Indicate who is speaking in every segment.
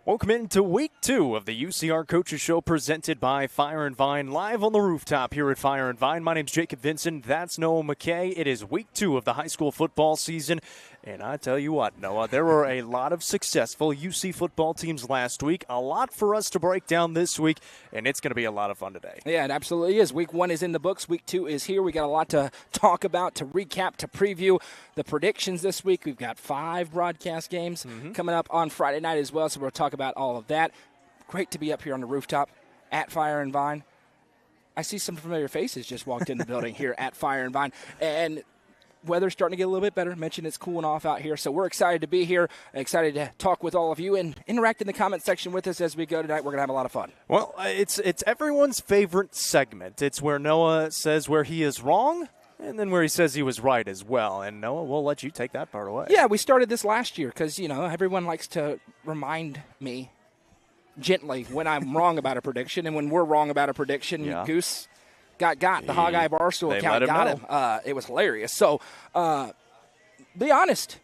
Speaker 1: Welcome into week 2 of the UCR Coaches Show presented by Fire and Vine, live on the rooftop here at Fire and Vine. My name's Jacob Vinson. That's Noah McKay. It is week 2 of the high school football season. And I tell you what, Noah, there were a lot of successful UC football teams last week. A lot for us to break down this week, and it's going to be a lot of fun today.
Speaker 2: Yeah, it absolutely is. Week 1 is in the books. Week 2 is here. We got a lot to talk about, to recap, to preview the predictions this week. We've got 5 broadcast games coming up on Friday night as well, so we'll talk about all of that. Great to be up here on the rooftop at Fire and Vine. I see some familiar faces just walked in the building here at Fire and Vine, and weather's starting to get a little bit better. Mentioned it's cooling off out here, so we're excited to be here, excited to talk with all of you and interact in the comment section with us as we go tonight. We're going to have a lot of fun.
Speaker 1: Well, it's everyone's favorite segment. It's where Noah says where he is wrong and then where he says he was right as well. And Noah, we'll let you take that part away.
Speaker 2: Yeah, we started this last year because, everyone likes to remind me gently when I'm wrong about a prediction, and when we're wrong about a prediction, Goose got the Hog-Eye Barstool account got him. It was hilarious. So, be honest,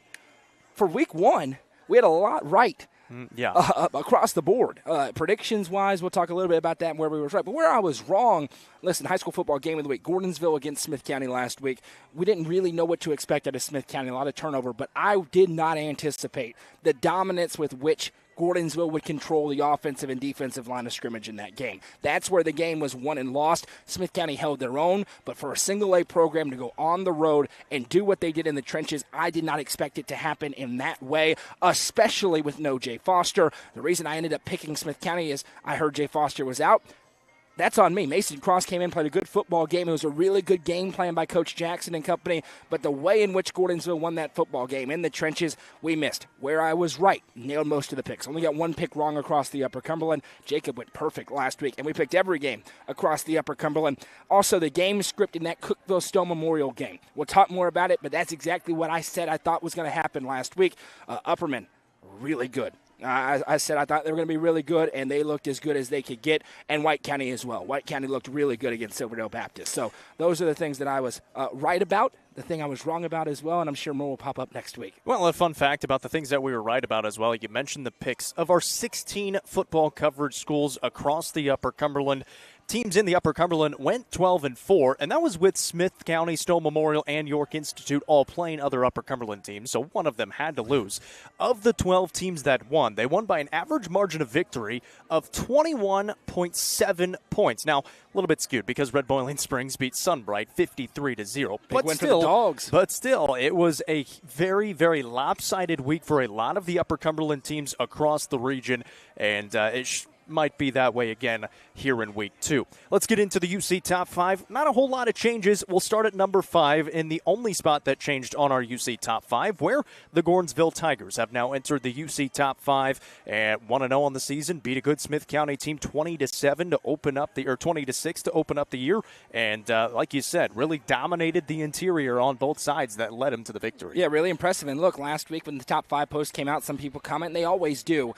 Speaker 2: for week 1, we had a lot right. Across the board. Predictions-wise, we'll talk a little bit about that and where we were right. But where I was wrong, listen, high school football game of the week, Gordonsville against Smith County last week. We didn't really know what to expect out of Smith County, a lot of turnover, but I did not anticipate the dominance with which Gordonsville would control the offensive and defensive line of scrimmage in that game. That's where the game was won and lost. Smith County held their own, but for a single-A program to go on the road and do what they did in the trenches, I did not expect it to happen in that way, especially with no Jay Foster. The reason I ended up picking Smith County is I heard Jay Foster was out. That's on me. Mason Cross came in, played a good football game. It was a really good game plan by Coach Jackson and company, but the way in which Gordonsville won that football game in the trenches, we missed. Where I was right, nailed most of the picks. Only got 1 pick wrong across the Upper Cumberland. Jacob went perfect last week, and we picked every game across the Upper Cumberland. Also, the game script in that Cookeville Stowe Memorial game. We'll talk more about it, but that's exactly what I said I thought was going to happen last week. Upperman, really good. I said I thought they were going to be really good, and they looked as good as they could get, and White County as well. White County looked really good against Silverdale Baptist. So those are the things that I was right about, the thing I was wrong about as well, and I'm sure more will pop up next week.
Speaker 1: Well, a fun fact about the things that we were right about as well, you mentioned the picks of our 16 football coverage schools across the Upper Cumberland. Teams in the Upper Cumberland went 12-4, and that was with Smith County, Stowe Memorial, and York Institute all playing other Upper Cumberland teams, so one of them had to lose. Of the 12 teams that won, they won by an average margin of victory of 21.7 points. Now, a little bit skewed because Red Boiling Springs beat Sunbright 53-0.
Speaker 2: Big win for the Dogs.
Speaker 1: But still, it was a very, very lopsided week for a lot of the Upper Cumberland teams across the region, and might be that way again here in week 2. Let's get into the UC Top 5. Not a whole lot of changes. We'll start at number 5 in the only spot that changed on our UC Top 5, where the Gordonsville Tigers have now entered the UC Top 5 and 1-0 on the season. Beat a good Smith County team 20-7 to open up the, or 20-6 to open up the year. And like you said, really dominated the interior on both sides that led them to the victory.
Speaker 2: Yeah, really impressive. And look, last week when the Top 5 post came out, some people comment, and they always do,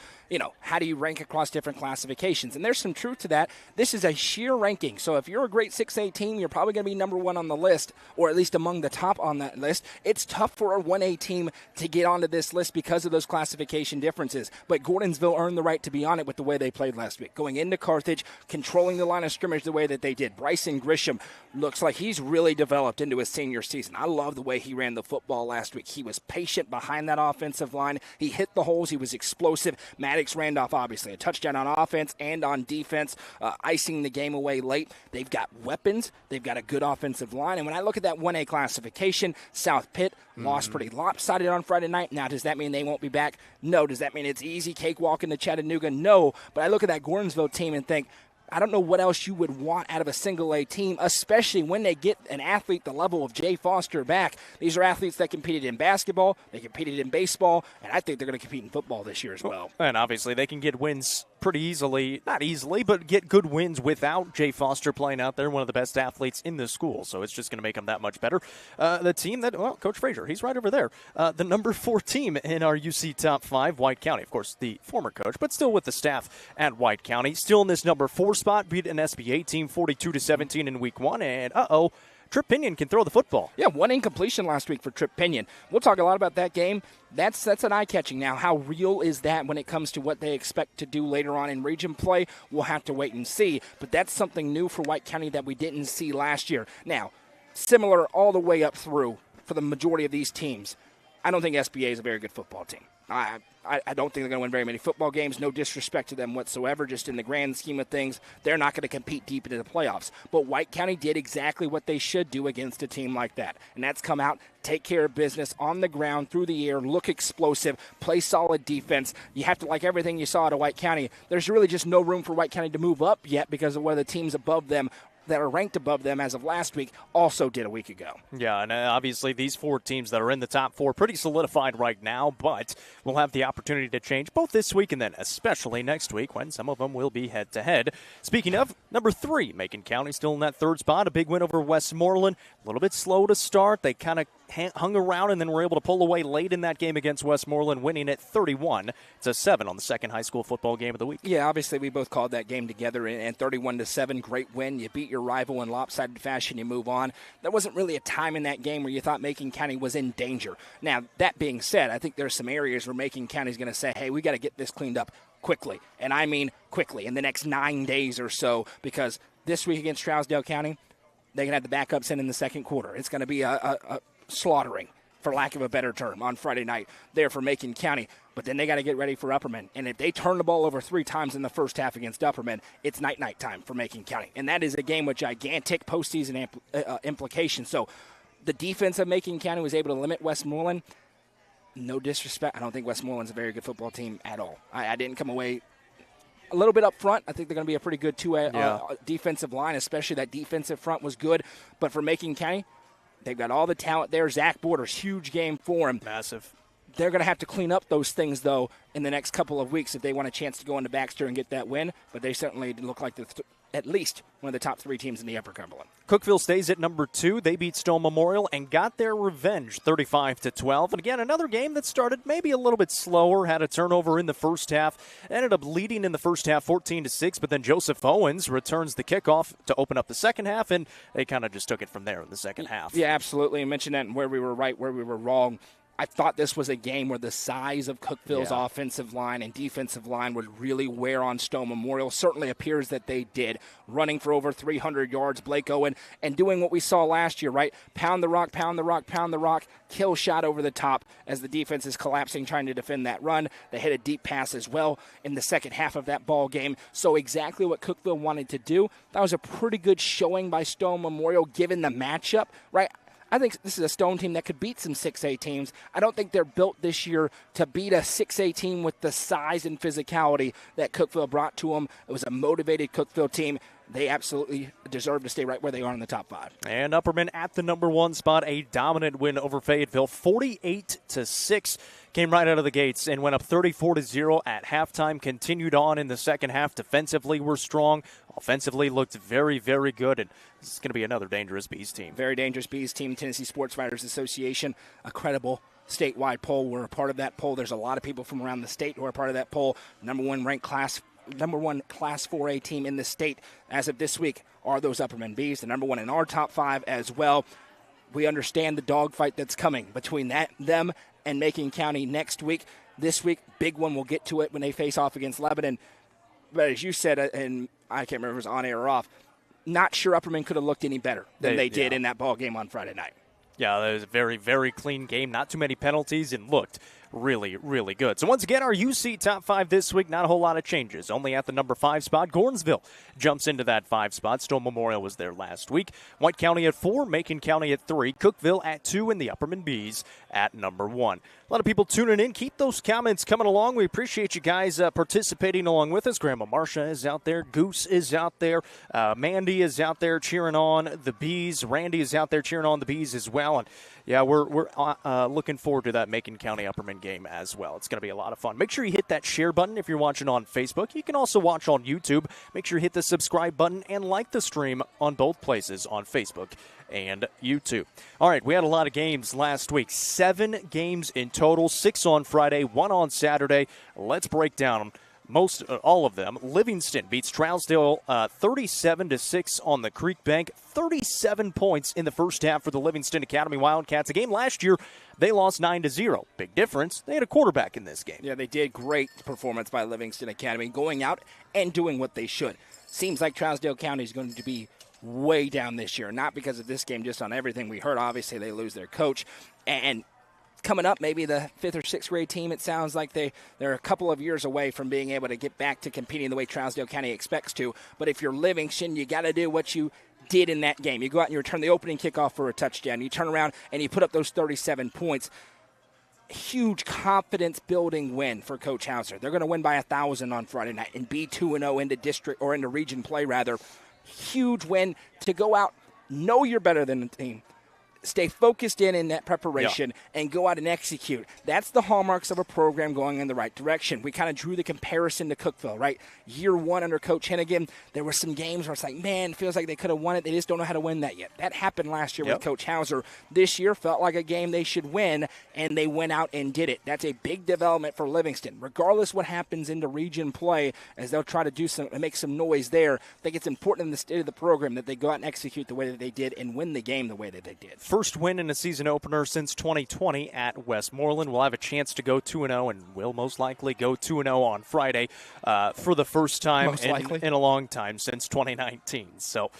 Speaker 2: how do you rank across different classifications? And there's some truth to that. This is a sheer ranking. So if you're a great 6A team, you're probably going to be number 1 on the list, or at least among the top on that list. It's tough for a 1A team to get onto this list because of those classification differences. But Gordonsville earned the right to be on it with the way they played last week. Going into Carthage, controlling the line of scrimmage the way that they did. Bryson Grisham looks like he's really developed into his senior season. I love the way he ran the football last week. He was patient behind that offensive line. He hit the holes. He was explosive. Maddox Randolph, obviously, a touchdown on offense and on defense, icing the game away late. They've got weapons. They've got a good offensive line. And when I look at that 1A classification, South Pitt lost pretty lopsided on Friday night. Now, does that mean they won't be back? No. Does that mean it's easy cakewalk into Chattanooga? No. But I look at that Gordonsville team and think, I don't know what else you would want out of a single-A team, especially when they get an athlete the level of Jay Foster back. These are athletes that competed in basketball, they competed in baseball, and I think they're going to compete in football this year as well.
Speaker 1: And obviously they can get wins pretty easily, not easily, but get good wins without Jay Foster playing out there, one of the best athletes in the school. So it's just going to make them that much better. The team that, well, Coach Frazier, he's right over there. The number 4 team in our UC Top 5, White County. Of course, the former coach, but still with the staff at White County. Still in this number 4 spot, beat an SBA team 42-17 in week 1. And, Trip Pinion can throw the football.
Speaker 2: Yeah, one incompletion last week for Trip Pinion. We'll talk a lot about that game. That's an eye-catching. Now, how real is that when it comes to what they expect to do later on in region play? We'll have to wait and see. But that's something new for White County that we didn't see last year. Now, similar all the way up through for the majority of these teams. I don't think SBA is a very good football team. I don't think they're going to win very many football games. No disrespect to them whatsoever. Just in the grand scheme of things, they're not going to compete deep into the playoffs. But White County did exactly what they should do against a team like that. And that's come out, take care of business on the ground, through the air, look explosive, play solid defense. You have to like everything you saw at White County. There's really just no room for White County to move up yet because of where the teams above them that are ranked above them as of last week also did a week ago.
Speaker 1: Yeah, and obviously these 4 teams that are in the top 4 pretty solidified right now, but we'll have the opportunity to change both this week and then especially next week when some of them will be head-to-head. Speaking of, number 3, Macon County still in that 3rd spot, a big win over Westmoreland. A little bit slow to start. They kind of hung around and then were able to pull away late in that game against Westmoreland, winning it 31-7 on the second high school football game of the week.
Speaker 2: Yeah, obviously we both called that game together, and 31-7, great win. You beat your rival in lopsided fashion, you move on. There wasn't really a time in that game where you thought Macon County was in danger. Now, that being said, I think there's some areas where Macon County is going to say, hey, we got to get this cleaned up quickly. And I mean quickly, in the next 9 days or so, because this week against Trousdale County, they can have the backups in the second quarter. It's going to be a slaughtering, for lack of a better term, on Friday night there for Macon County. But then they got to get ready for Upperman. And if they turn the ball over 3 times in the first half against Upperman, it's night-night time for Macon County. And that is a game with gigantic postseason implications. So the defense of Macon County was able to limit Westmoreland. No disrespect, I don't think Westmoreland's a very good football team at all. I didn't come away a little bit up front. I think they're going to be a pretty good defensive line, especially that defensive front was good. But for Macon County, they've got all the talent there. Zach Borders, huge game for him.
Speaker 1: Massive.
Speaker 2: They're going to have to clean up those things, though, in the next couple of weeks if they want a chance to go into Baxter and get that win. But they certainly look like at least one of the top 3 teams in the Upper Cumberland.
Speaker 1: Cookeville stays at number 2. They beat Stone Memorial and got their revenge, 35-12. And again, another game that started maybe a little bit slower, had a turnover in the first half, ended up leading in the first half 14-6, but then Joseph Owens returns the kickoff to open up the second half, and they kind of just took it from there in the second half.
Speaker 2: Yeah, absolutely. You mentioned that and where we were right, where we were wrong. I thought this was a game where the size of Cookeville's offensive line and defensive line would really wear on Stone Memorial. Certainly appears that they did. Running for over 300 yards, Blake Owen, and doing what we saw last year, right? Pound the rock, pound the rock, pound the rock, kill shot over the top as the defense is collapsing, trying to defend that run. They hit a deep pass as well in the second half of that ball game. So exactly what Cookeville wanted to do. That was a pretty good showing by Stone Memorial given the matchup, right? I think this is a Stone team that could beat some 6A teams. I don't think they're built this year to beat a 6A team with the size and physicality that Cookeville brought to them. It was a motivated Cookeville team. They absolutely deserve to stay right where they are in the top 5.
Speaker 1: And Upperman at the number 1 spot, a dominant win over Fayetteville, 48-6. Came right out of the gates and went up 34-0 at halftime. Continued on in the second half. Defensively were strong. Offensively looked very, very good. And this is going to be another dangerous Bees team.
Speaker 2: Very dangerous Bees team. Tennessee Sports Writers Association, a credible statewide poll. We're a part of that poll. There's a lot of people from around the state who are part of that poll. Number one Class 4A team in the state as of this week are those Upperman Bees. The number 1 in our top 5 as well. We understand the dogfight that's coming between them and Macon County next week. This week, big one. We'll get to it when they face off against Lebanon. But as you said, and I can't remember if it was on air or off, not sure Upperman could have looked any better than they did in that ball game on Friday night.
Speaker 1: Yeah, that was a very, very clean game. Not too many penalties and looked really, really good. So once again, our UC top 5 this week, not a whole lot of changes. Only at the number 5 spot, Gordonsville jumps into that 5 spot. Stone Memorial was there last week. White County at 4, Macon County at 3, Cookeville at 2, and the Upperman Bees at number 1. A lot of people tuning in. Keep those comments coming along. We appreciate you guys participating along with us. Grandma Marcia is out there. Goose is out there. Mandy is out there cheering on the Bees. Randy is out there cheering on the Bees as well. And yeah, we're looking forward to that Macon County Upperman game as well. It's going to be a lot of fun. Make sure you hit that share button if you're watching on Facebook. You can also watch on YouTube. Make sure you hit the subscribe button and like the stream on both places, on Facebook and YouTube. All right, we had a lot of games last week. 7 games in total, 6 on Friday, 1 on Saturday. Let's break down all of them. Livingston beats Trousdale 37-6 on the Creek Bank. 37 points in the first half for the Livingston Academy Wildcats. A game last year, they lost 9-0. Big difference. They had a quarterback in this game.
Speaker 2: Yeah, they did. Great performance by Livingston Academy, going out and doing what they should. Seems like Trousdale County is going to be way down this year. Not because of this game, just on everything we heard. Obviously, they lose their coach. And coming up, maybe the 5th or 6th grade team, it sounds like they're a couple of years away from being able to get back to competing the way Trousdale County expects to. But if you're Livingston, you got to do what you did in that game. You go out and you return the opening kickoff for a touchdown. You turn around and you put up those 37 points. Huge confidence-building win for Coach Hauser. They're going to win by 1,000 on Friday night and be 2-0 into district or into region play, rather. Huge win to go out, know you're better than the team, stay focused in that preparation, and go out and execute. That's the hallmarks of a program going in the right direction. We kind of drew the comparison to Cookeville, right? Year one under Coach Hennigan, there were some games where it's like, man, it feels like they could have won it. They just don't know how to win that yet. That happened last year with Coach Hauser. This year felt like a game they should win, and they went out and did it. That's a big development for Livingston. Regardless what happens into region play, as they'll try to make some noise there, I think it's important in the state of the program that they go out and execute the way that they did and win the game the way that they did.
Speaker 1: First win in a season opener since 2020 at Westmoreland. We'll have a chance to go 2-0 and will most likely go 2-0 on Friday for the first time in a long time since 2019. So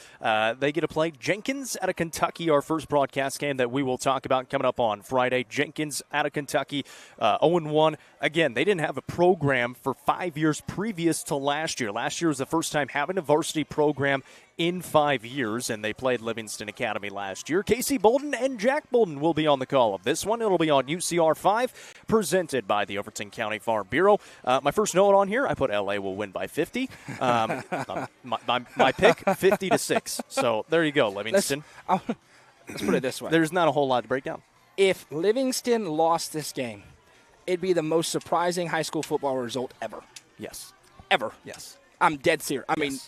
Speaker 1: they get to play Jenkins out of Kentucky, our first broadcast game that we will talk about coming up on Friday. Jenkins out of Kentucky, 0-1. Again, they didn't have a program for 5 years previous to last year. Last year was the first time having a varsity program in 5 years, and they played Livingston Academy last year. Casey Bolden and Jack Bolden will be on the call of this one. It'll be on UCR 5, presented by the Overton County Farm Bureau. My first note on here, I put LA will win by 50. My pick, 50-6. So there you go, Livingston.
Speaker 2: Let's put it this way.
Speaker 1: There's not a whole lot to break down.
Speaker 2: If Livingston lost this game, it'd be the most surprising high school football result ever.
Speaker 1: Yes.
Speaker 2: Ever.
Speaker 1: Yes.
Speaker 2: I'm dead serious. I mean,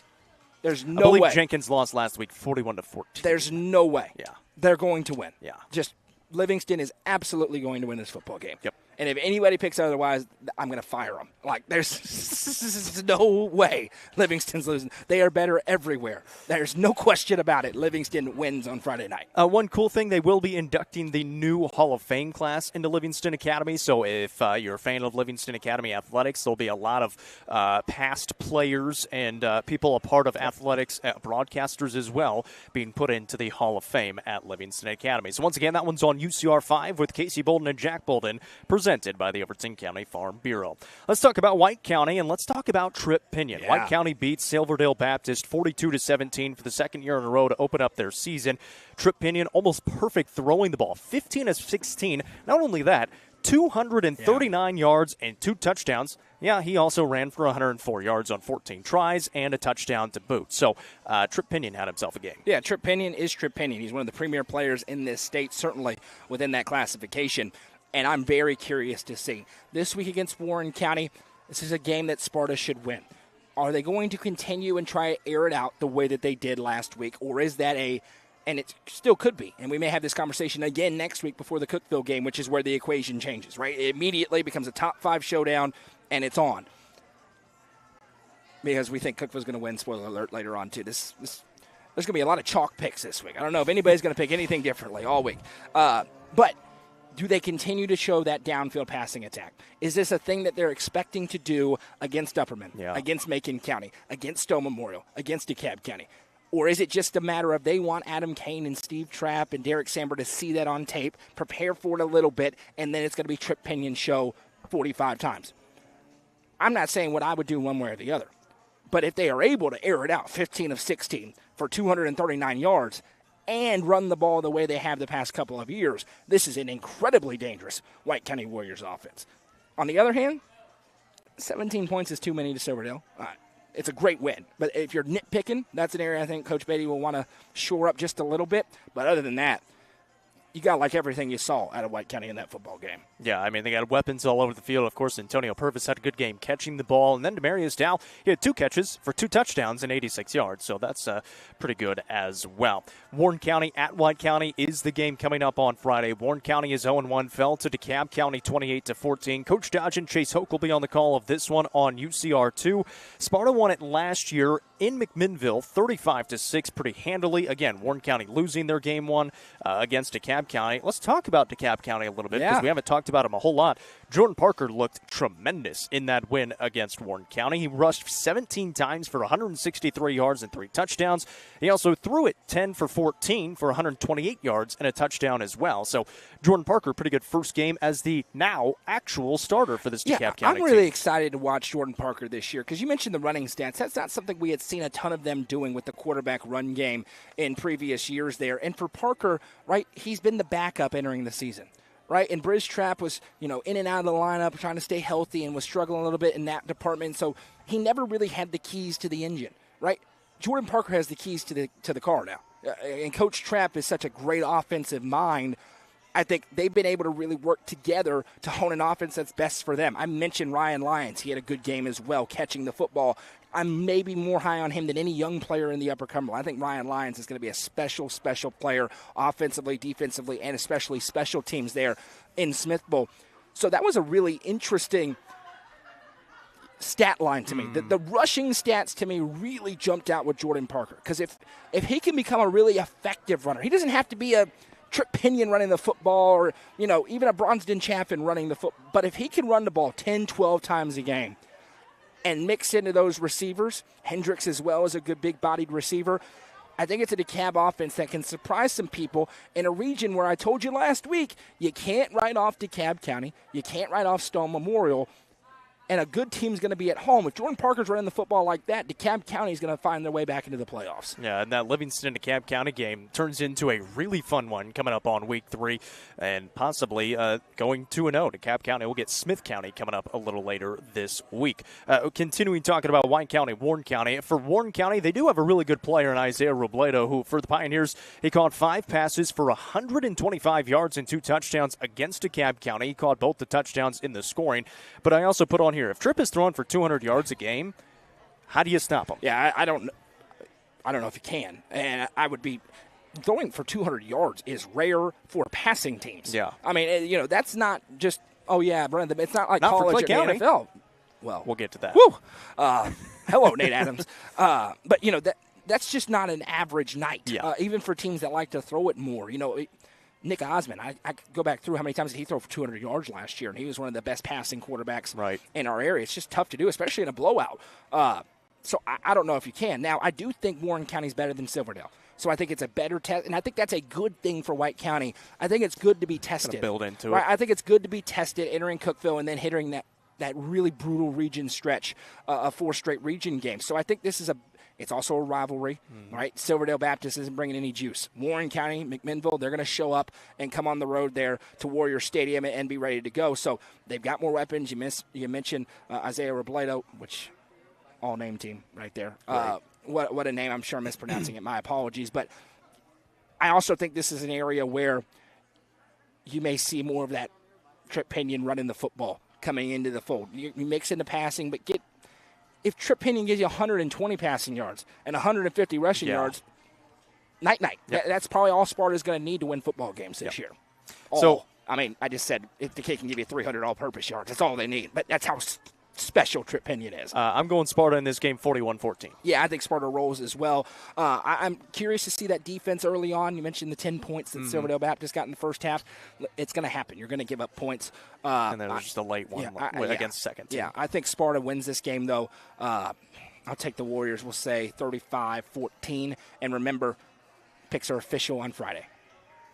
Speaker 2: there's no way.
Speaker 1: I believe Jenkins lost last week 41-14.
Speaker 2: There's no way.
Speaker 1: Yeah.
Speaker 2: They're going to win.
Speaker 1: Yeah.
Speaker 2: Just Livingston is absolutely going to win this football game.
Speaker 1: Yep.
Speaker 2: And if anybody picks otherwise, I'm going to fire them. Like, there's no way Livingston's losing. They are better everywhere. There's no question about it. Livingston wins on Friday night.
Speaker 1: One cool thing, they will be inducting the new Hall of Fame class into Livingston Academy. So if you're a fan of Livingston Academy athletics, there'll be a lot of past players and people a part of athletics, broadcasters as well, being put into the Hall of Fame at Livingston Academy. So once again, that one's on UCR 5 with Casey Bolden and Jack Bolden, presented by the Overton County Farm Bureau. Let's talk about White County, and let's talk about Tripp Pinion.
Speaker 2: Yeah.
Speaker 1: White County beats Silverdale Baptist 42-17 for the second year in a row to open up their season. Tripp Pinion almost perfect throwing the ball, 15 of 16. Not only that, 239 yards and 2 touchdowns. Yeah, he also ran for 104 yards on 14 tries and a touchdown to boot. So Tripp Pinion had himself a game.
Speaker 2: Yeah, Tripp Pinion is Tripp Pinion. He's one of the premier players in this state, certainly within that classification. And I'm very curious to see. This week against Warren County, this is a game that Sparta should win. Are they going to continue and try to air it out the way that they did last week? Or is that and it still could be, and we may have this conversation again next week before the Cookeville game, which is where the equation changes, right? It immediately becomes a top 5 showdown, and it's on. Because we think Cookeville's going to win, spoiler alert, later on, too. There's going to be a lot of chalk picks this week. I don't know if anybody's going to pick anything differently all week. But do they continue to show that downfield passing attack? Is this a thing that they're expecting to do against Upperman, against Macon County, against Stowe Memorial, against DeKalb County? Or is it just a matter of they want Adam Kane and Steve Trapp and Derek Samber to see that on tape, prepare for it a little bit, and then it's going to be Tripp Pinion show 45 times? I'm not saying what I would do one way or the other. But if they are able to air it out 15 of 16 for 239 yards and run the ball the way they have the past couple of years, this is an incredibly dangerous White County Warriors offense. On the other hand, 17 points is too many to Silverdale. It's a great win. But if you're nitpicking, that's an area I think Coach Beatty will want to shore up just a little bit. But other than that, you got to like everything you saw out of White County in that football game.
Speaker 1: Yeah, I mean, they got weapons all over the field. Of course, Antonio Purvis had a good game catching the ball. And then Demarius Dow, he had 2 catches for 2 touchdowns and 86 yards. So that's pretty good as well. Warren County at White County is the game coming up on Friday. Warren County is 0-1, fell to DeKalb County 28-14. Coach Dodge and Chase Hoke will be on the call of this one on UCR2. Sparta won it last year in McMinnville, 35-6, pretty handily. Again, Warren County losing their game one against DeKalb County. Let's talk about DeKalb County a little bit because we haven't talked about him a whole lot. Jordan Parker looked tremendous in that win against Warren County. He rushed 17 times for 163 yards and 3 touchdowns. He also threw it 10 for 14 for 128 yards and a touchdown as well. So Jordan Parker, pretty good first game as the now actual starter for this DeKalb County
Speaker 2: I'm really
Speaker 1: team.
Speaker 2: excited to watch Jordan Parker this year because you mentioned the running stats. That's not something we had seen a ton of them doing with the quarterback run game in previous years there. And for Parker, right, he's been the backup entering the season. Right, and Bridge Trapp was, in and out of the lineup, trying to stay healthy, and was struggling a little bit in that department. So he never really had the keys to the engine. Right, Jordan Parker has the keys to the car now, and Coach Trapp is such a great offensive mind. I think they've been able to really work together to hone an offense that's best for them. I mentioned Ryan Lyons; he had a good game as well, catching the football. I'm maybe more high on him than any young player in the Upper Cumberland. I think Ryan Lyons is going to be a special player offensively, defensively, and especially special teams there in Smithville. So that was a really interesting stat line to me. The rushing stats to me really jumped out with Jordan Parker because if he can become a really effective runner, he doesn't have to be a Trip Pinion running the football or, even a Bronsden Chaffin running the football. But if he can run the ball 10, 12 times a game, and mix into those receivers, Hendricks as well as a good big-bodied receiver, I think it's a DeKalb offense that can surprise some people in a region where I told you last week you can't write off DeKalb County, you can't write off Stone Memorial, and a good team's going to be at home. If Jordan Parker's running the football like that, DeKalb County is going to find their way back into the playoffs.
Speaker 1: Yeah, and that Livingston DeKalb County game turns into a really fun one coming up on week 3 and possibly going 2-0. DeKalb County will get Smith County coming up a little later this week. Continuing talking about White County, Warren County. For Warren County, they do have a really good player in Isaiah Robledo, who for the Pioneers, he caught 5 passes for 125 yards and 2 touchdowns against DeKalb County. He caught both the touchdowns in the scoring. But I also put on here, if Tripp is throwing for 200 yards a game, how do you stop him?
Speaker 2: Yeah, I don't know if you can. And I would be throwing for 200 yards is rare for passing teams.
Speaker 1: Yeah.
Speaker 2: I mean, that's not just, Brandon, it's not like
Speaker 1: not
Speaker 2: college
Speaker 1: or
Speaker 2: the NFL. Well,
Speaker 1: we'll get to that.
Speaker 2: Woo! Hello, Nate Adams. But, that's just not an average night, even for teams that like to throw it more. Nick Osmond, I go back through how many times did he throw for 200 yards last year, and he was one of the best passing quarterbacks in our area. It's just tough to do, especially in a blowout. So I don't know if you can. Now, I do think Warren County's better than Silverdale. So I think it's a better test, and I think that's a good thing for White County. I think it's good to be tested.
Speaker 1: Build into it.
Speaker 2: I think it's good to be tested entering Cookeville and then hitting that really brutal region stretch of 4 straight region games. So I think this is it's also a rivalry, right? Silverdale Baptist isn't bringing any juice. Warren County, McMinnville, they're going to show up and come on the road there to Warrior Stadium and be ready to go. So they've got more weapons. You mentioned Isaiah Robledo, which all-name team right there.
Speaker 1: Right.
Speaker 2: What a name. I'm sure I'm mispronouncing it. My apologies. But I also think this is an area where you may see more of that Trip Pinion running the football coming into the fold. You mix in the passing, but if Trip Pinion gives you 120 passing yards and 150 rushing yards, night-night.
Speaker 1: Yep.
Speaker 2: That's probably all Sparta's going to need to win football games this year. I just said if the kid can give you 300 all-purpose yards, that's all they need. But that's how special Trip Pinion is.
Speaker 1: I'm going Sparta in this game 41-14.
Speaker 2: Yeah, I think Sparta rolls as well. I'm curious to see that defense early on. You mentioned the 10 points that Silverdale Baptist got in the first half. It's going to happen. You're going to give up points.
Speaker 1: And then there's just a late one against second team.
Speaker 2: Yeah, I think Sparta wins this game, though. I'll take the Warriors, we'll say 35-14. And remember, picks are official on Friday.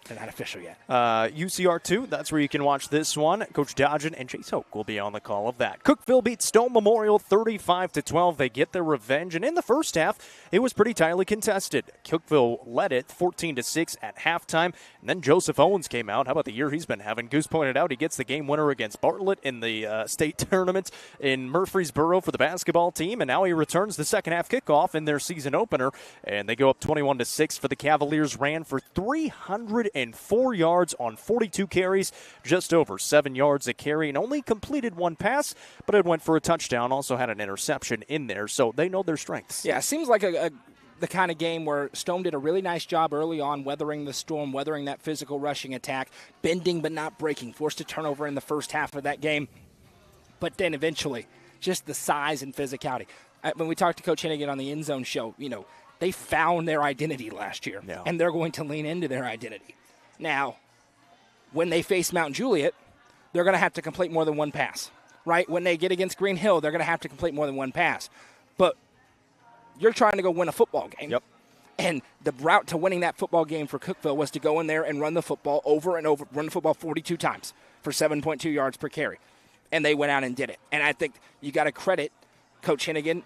Speaker 2: They're not official yet.
Speaker 1: UCR2, that's where you can watch this one. Coach Dodgen and Chase Hoke will be on the call of that. Cookeville beats Stone Memorial 35-12. They get their revenge, and in the first half, it was pretty tightly contested. Cookeville led it 14-6 at halftime, and then Joseph Owens came out. How about the year he's been having? Goose pointed out he gets the game winner against Bartlett in the state tournament in Murfreesboro for the basketball team, and now he returns the second half kickoff in their season opener, and they go up 21-6 for the Cavaliers. Ran for 300 104 yards on 42 carries, just over 7 yards a carry, and only completed one pass, but it went for a touchdown. Also had an interception in there, so they know their strengths.
Speaker 2: Yeah, it seems like the kind of game where Stone did a really nice job early on weathering the storm, weathering that physical rushing attack, bending but not breaking, forced a turnover in the first half of that game. But then eventually, just the size and physicality. When we talked to Coach Hennigan on the End Zone show, they found their identity last year, and they're going to lean into their identity. Now, when they face Mount Juliet, they're going to have to complete more than one pass, right? When they get against Green Hill, they're going to have to complete more than one pass. But you're trying to go win a football game.
Speaker 1: Yep.
Speaker 2: And the route to winning that football game for Cookeville was to go in there and run the football over and over, run the football 42 times for 7.2 yards per carry. And they went out and did it. And I think you got to credit Coach Hennigan,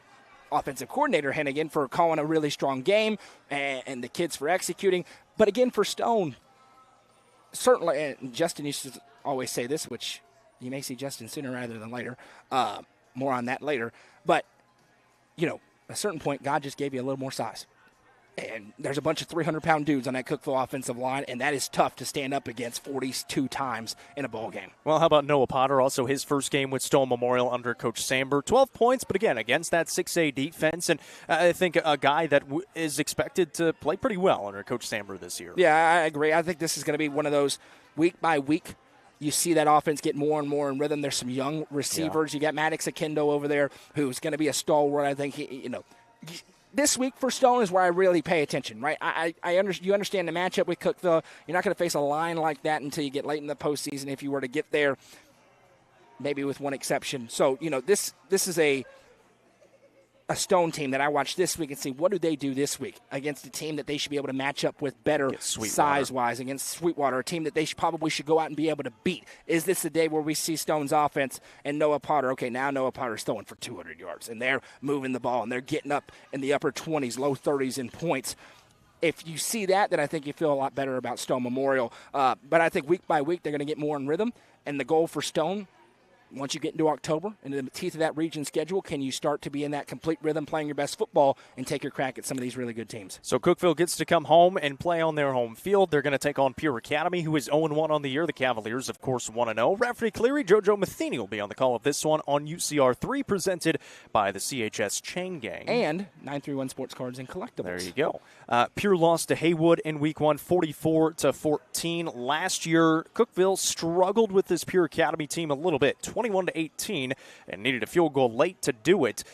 Speaker 2: offensive coordinator Hennigan, for calling a really strong game and the kids for executing. But again, for Stone, certainly, and Justin used to always say this, which you may see Justin sooner rather than later. More on that later. But, at a certain point, God just gave you a little more size. And there's a bunch of 300-pound dudes on that Cookeville offensive line, and that is tough to stand up against 42 times in a ball game.
Speaker 1: Well, how about Noah Potter? Also his first game with Stone Memorial under Coach Samber. 12 points, but again, against that 6A defense. And I think a guy that is expected to play pretty well under Coach Samber this year.
Speaker 2: Yeah, I agree. I think this is going to be one of those week by week. You see that offense get more and more in rhythm. There's some young receivers. Yeah. You got Maddox Akendo over there, who's going to be a stalwart. I think, this week for Stone is where I really pay attention, right? You understand the matchup with Cookeville. You're not going to face a line like that until you get late in the postseason if you were to get there, maybe with one exception. So, this is a Stone team that I watch this week and see what do they do this week against a team that they should be able to match up with better size-wise, against Sweetwater, a team that they probably should go out and be able to beat. Is this the day where we see Stone's offense and Noah Potter? Okay, now Noah Potter's throwing for 200 yards, and they're moving the ball, and they're getting up in the upper 20s, low 30s in points. If you see that, then I think you feel a lot better about Stone Memorial. But I think week by week they're going to get more in rhythm, and the goal for Stone, once you get into October, into the teeth of that region schedule, can you start to be in that complete rhythm, playing your best football, and take your crack at some of these really good teams?
Speaker 1: So Cookeville gets to come home and play on their home field. They're going to take on Pure Academy, who is 0-1 on the year. The Cavaliers, of course, 1-0. Rafferty Cleary, JoJo Matheny will be on the call of this one on UCR 3, presented by the CHS Chain Gang.
Speaker 2: And 931 Sports Cards and Collectibles.
Speaker 1: There you go. Pure lost to Haywood in week 1, 44-14. Last year, Cookeville struggled with this Pure Academy team a little bit, 21-18, and needed a field goal late to do it.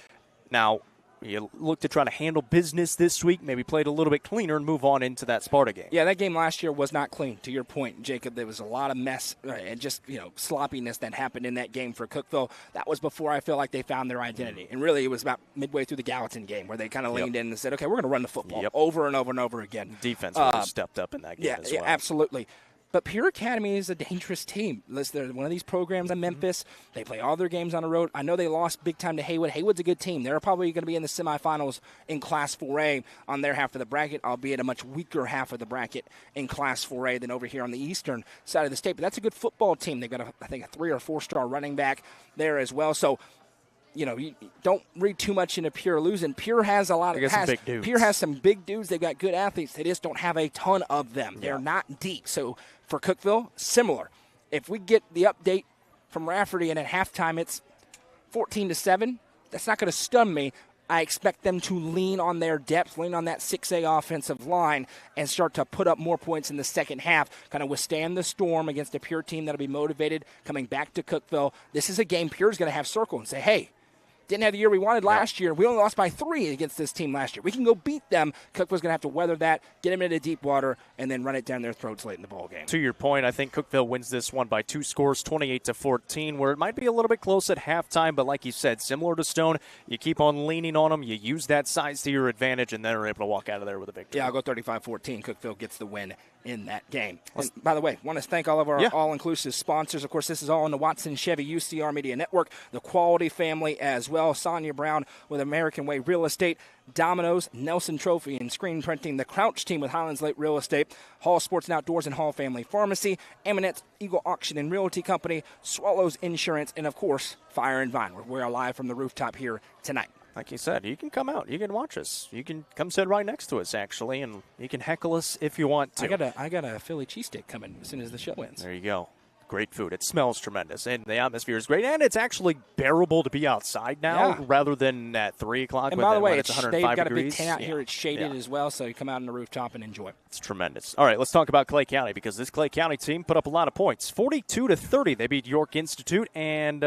Speaker 1: Now, you look to try to handle business this week, maybe play it a little bit cleaner and move on into that Sparta game.
Speaker 2: Yeah, that game last year was not clean. To your point, Jacob, there was a lot of mess and just sloppiness that happened in that game for Cookeville. That was before I feel like they found their identity. And really, it was about midway through the Gallatin game where they kind of leaned in and said, okay, we're going to run the football over and over and over again.
Speaker 1: Defense really stepped up in that game as well.
Speaker 2: Yeah, absolutely. But Pure Academy is a dangerous team. They're one of these programs in Memphis. They play all their games on the road. I know they lost big time to Haywood. Haywood's a good team. They're probably going to be in the semifinals in Class 4A on their half of the bracket, albeit a much weaker half of the bracket in Class 4A than over here on the eastern side of the state. But that's a good football team. They've got, I think, a 3 or 4-star running back there as well. So, you don't read too much into Pure losing. Pure has a lot of
Speaker 1: big dudes.
Speaker 2: Pure has some big dudes. They've got good athletes. They just don't have a ton of them. Yeah. They're not deep. So for Cookeville, similar. If we get the update from Rafferty and at halftime it's 14-7, that's not going to stun me. I expect them to lean on their depth, lean on that 6A offensive line, and start to put up more points in the second half, kind of withstand the storm against a Pure team that will be motivated coming back to Cookeville. This is a game Pure's going to have circle and say, hey, didn't have the year we wanted last year. We only lost by 3 against this team last year. We can go beat them. Cookeville's going to have to weather that, get them into deep water, and then run it down their throats late in the ball game.
Speaker 1: To your point, I think Cookeville wins this one by 2 scores, 28-14, where it might be a little bit close at halftime, but like you said, similar to Stone, you keep on leaning on them, you use that size to your advantage, and then are able to walk out of there with a victory.
Speaker 2: Yeah, I'll go 35-14. Cookeville gets the win in that game. And by the way, want to thank all of our all-inclusive sponsors. Of course, this is all on the Watson Chevy UCR Media Network, the Quality family as well, Sonia Brown with American Way Real Estate, Domino's, Nelson Trophy and Screen Printing, the Crouch team with Highlands Lake Real Estate, Hall Sports and Outdoors and Hall Family Pharmacy, Eminence Eagle Auction and Realty Company, Swallows Insurance, and of course, Fire and Vine. We're live from the rooftop here tonight.
Speaker 1: like you said, you can come out. You can watch us. You can come sit right next to us, actually, and you can heckle us if you want to.
Speaker 2: I got a Philly cheesesteak coming as soon as the show ends.
Speaker 1: There you go. Great food. It smells tremendous, and the atmosphere is great, and it's actually bearable to be outside now rather than at 3 o'clock.
Speaker 2: And by the way,
Speaker 1: it's 105
Speaker 2: they've got
Speaker 1: degrees.
Speaker 2: a big tent out here. It's shaded as well, so you come out on the rooftop and enjoy.
Speaker 1: It's tremendous. All right, let's talk about Clay County because this Clay County team put up a lot of points. 42-30, they beat York Institute, and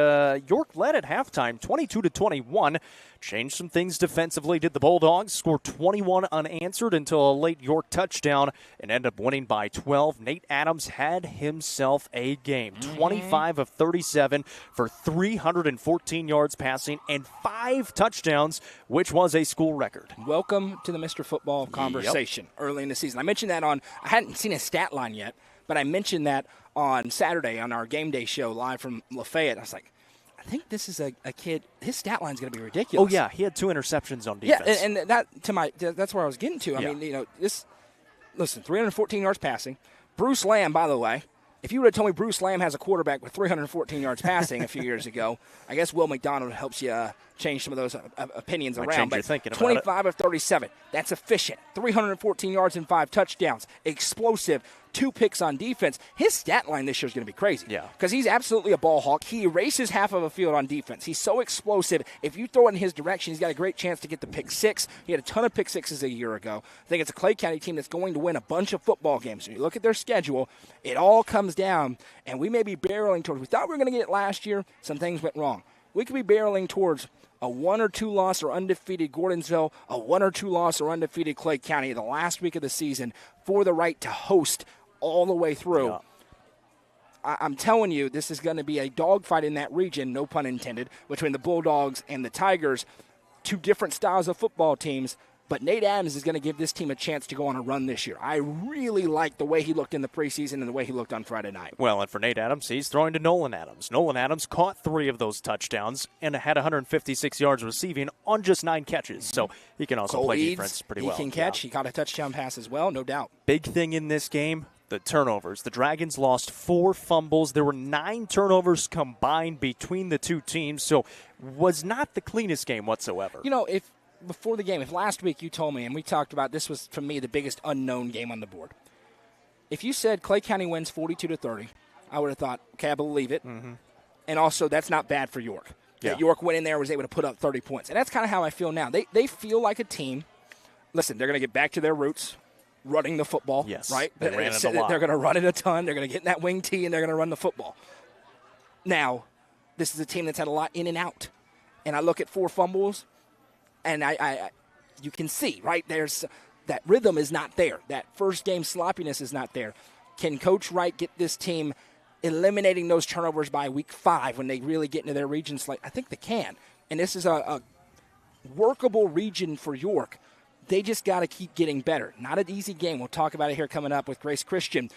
Speaker 1: York led at halftime, 22-21. Changed some things defensively, did the Bulldogs. Scored 21 unanswered until a late York touchdown and ended up winning by 12. Nate Adams had himself a game. 25 of 37 for 314 yards passing and 5 touchdowns, which was a school record.
Speaker 2: Welcome to the Mr. Football conversation early in the season. I mentioned that I hadn't seen his stat line yet, but I mentioned that on Saturday on our game day show live from Lafayette. I was like, I think this is a kid. His stat line is going to be ridiculous.
Speaker 1: Oh yeah, he had 2 interceptions on defense.
Speaker 2: Yeah, and that's where I was getting to. I mean, listen, 314 yards passing. Bruce Lamb, by the way, if you would have told me Bruce Lamb has a quarterback with 314 yards passing a few years ago, I guess Will McDonald helps you change some of those opinions around.
Speaker 1: But
Speaker 2: 25 of 37, that's efficient. 314 yards and 5 touchdowns. Explosive. 2 picks on defense. His stat line this year is going to be crazy.
Speaker 1: Yeah.
Speaker 2: Because he's absolutely a ball hawk. He erases half of a field on defense. He's so explosive. If you throw it in his direction, he's got a great chance to get the pick 6. He had a ton of pick 6s a year ago. I think it's a Clay County team that's going to win a bunch of football games. When you look at their schedule, it all comes down, and we may be barreling towards. We thought we were going to get it last year. Some things went wrong. We could be barreling towards a 1 or 2 loss or undefeated Gordonsville, a 1 or 2 loss or undefeated Clay County the last week of the season for the right to host all the way through.
Speaker 1: Yeah.
Speaker 2: I'm telling you, this is going to be a dogfight in that region, no pun intended, between the Bulldogs and the Tigers. 2 different styles of football teams, but Nate Adams is going to give this team a chance to go on a run this year. I really like the way he looked in the preseason and the way he looked on Friday night.
Speaker 1: Well, and for Nate Adams, he's throwing to Nolan Adams. Nolan Adams caught 3 of those touchdowns and had 156 yards receiving on just 9 catches. So he can also play defense pretty well.
Speaker 2: He can catch. He caught a touchdown pass as well, no doubt.
Speaker 1: Big thing in this game, the turnovers. The Dragons lost 4 fumbles. There were 9 turnovers combined between the 2 teams, so was not the cleanest game whatsoever.
Speaker 2: You know, before the game, if last week you told me, and we talked about this was, for me, the biggest unknown game on the board. If you said Clay County wins 42-30, I would have thought, okay, I believe it. Mm-hmm. And also, that's not bad for York.
Speaker 1: Yeah.
Speaker 2: That York went in there and was able to put up 30 points. And that's kind of how I feel now. They feel like a team. Listen, they're going to get back to their roots, running the football.
Speaker 1: Yes,
Speaker 2: right?
Speaker 1: They ran it a lot.
Speaker 2: They're going to run it a ton. They're going to get in that wing tee, and they're going to run the football. Now, this is a team that's had a lot in and out. And I look at 4 fumbles, and you can see, right, there's that rhythm is not there. That first game sloppiness is not there. Can Coach Wright get this team eliminating those turnovers by week 5 when they really get into their region slate? I think they can. And this is a workable region for York. They just got to keep getting better. Not an easy game. We'll talk about it here coming up with Grace Christian.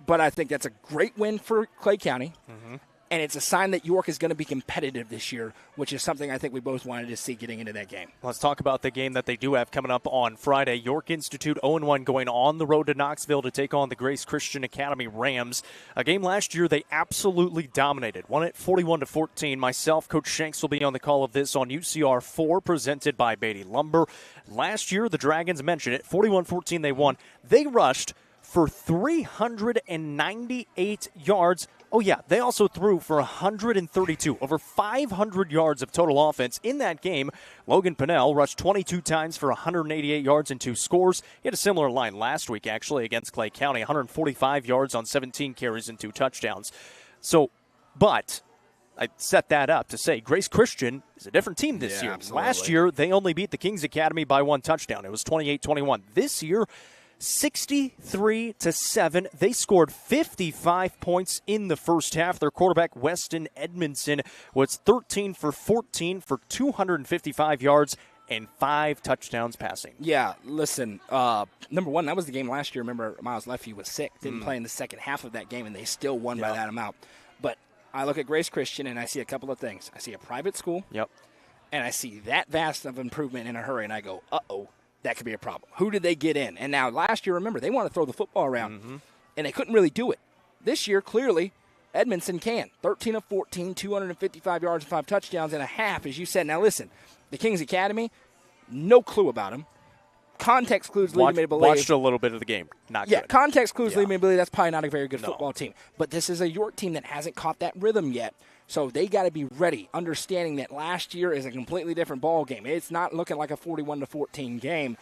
Speaker 2: But I think that's a great win for Clay County. Mm-hmm. And it's a sign that York is going to be competitive this year, which is something I think we both wanted to see getting into that game.
Speaker 1: Let's talk about the game that they do have coming up on Friday. York Institute 0-1 going on the road to Knoxville to take on the Grace Christian Academy Rams. A game last year they absolutely dominated. Won it 41-14. Myself, Coach Shanks, will be on the call of this on UCR 4, presented by Beatty Lumber. Last year, the Dragons mentioned it. 41-14 they won. They rushed for 398 yards. Oh, yeah, they also threw for 132, over 500 yards of total offense in that game. Logan Pinnell rushed 22 times for 188 yards and 2 scores. He had a similar line last week, actually, against Clay County, 145 yards on 17 carries and 2 touchdowns. But I set that up to say Grace Christian is a different team this year.
Speaker 2: Absolutely.
Speaker 1: Last year, they only beat the Kings Academy by 1 touchdown. It was 28-21. This year, 63-7. They scored 55 points in the first half. Their quarterback, Weston Edmondson, was 13 for 14 for 255 yards and 5 touchdowns passing.
Speaker 2: Yeah, listen, number one, that was the game last year. Remember, Miles Leffey was sick, didn't play in the second half of that game, and they still won by that amount. But I look at Grace Christian, and I see a couple of things. I see a private school, and I see that vast of improvement in a hurry, and I go, uh-oh. That could be a problem. Who did they get in? And now last year, remember, they want to throw the football around, and they couldn't really do it. This year, clearly, Edmondson can. 13 of 14, 255 yards and 5 touchdowns and a half, as you said. Now listen, The Kings Academy, no clue about them. Context clues lead me to believe.
Speaker 1: Watched a little bit of the game. Not good.
Speaker 2: Context clues lead me to believe that's probably not a very good football team. But this is a York team that hasn't caught that rhythm yet. So they got to be ready, understanding that last year is a completely different ball game. It's not looking like a 41-14 game.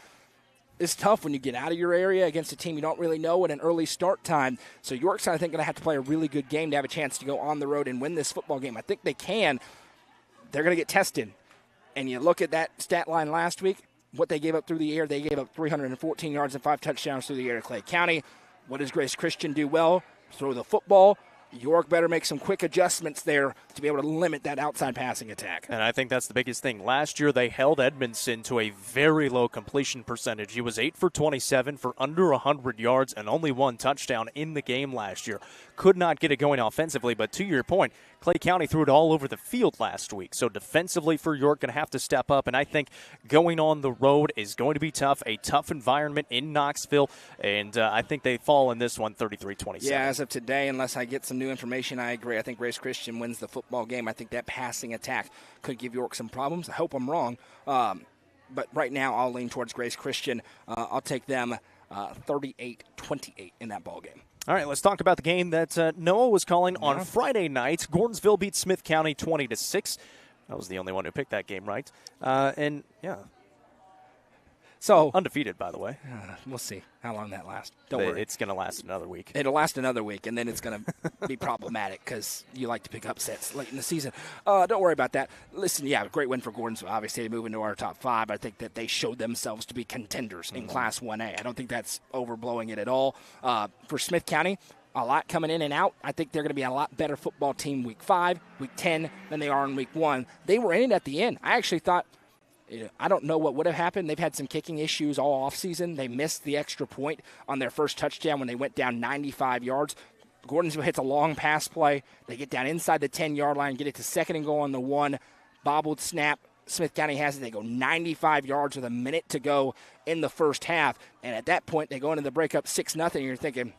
Speaker 2: It's tough when you get out of your area against a team you don't really know at an early start time. So York's, I think, going to have to play a really good game to have a chance to go on the road and win this football game. I think they can. They're going to get tested. And you look at that stat line last week, what they gave up through the air, they gave up 314 yards and 5 touchdowns through the air to Clay County. What does Grace Christian do well? Throw the football. York better make some quick adjustments there to be able to limit that outside passing attack.
Speaker 1: And I think that's the biggest thing. Last year, they held Edmondson to a very low completion percentage. He was 8 for 27 for under 100 yards and only 1 touchdown in the game last year. Could not get it going offensively, but to your point, Clay County threw it all over the field last week. So defensively for York, going to have to step up. And I think going on the road is going to be tough, a tough environment in Knoxville. And I think they fall in this one 33-27.
Speaker 2: Yeah, as of today, unless I get some new information, I agree. I think Grace Christian wins the football game. I think that passing attack could give York some problems. I hope I'm wrong. But right now, I'll lean towards Grace Christian. I'll take them 38-28 in that ball game.
Speaker 1: All right, let's talk about the game that Noah was calling on Friday night. Gordonsville beat Smith County 20-6. I was the only one who picked that game right. So undefeated, by the way.
Speaker 2: We'll see how long that lasts. Don't worry.
Speaker 1: It's going to last another week.
Speaker 2: It'll last another week, and then it's going to be problematic because you like to pick upsets late in the season. Don't worry about that. Listen, great win for Gordonsville. Obviously, they move into our top 5. I think that they showed themselves to be contenders in Class 1A. I don't think that's overblowing it at all. For Smith County, a lot coming in and out. I think they're going to be a lot better football team week 5, week 10 than they are in week 1. They were in it at the end. I actually thought, I don't know what would have happened. They've had some kicking issues all offseason. They missed the extra point on their first touchdown when they went down 95 yards. Gordonsville hits a long pass play. They get down inside the 10-yard line, get it to second and goal on the 1. Bobbled snap. Smith County has it. They go 95 yards with a minute to go in the first half. And at that point, they go into the break up 6-0. And you're thinking,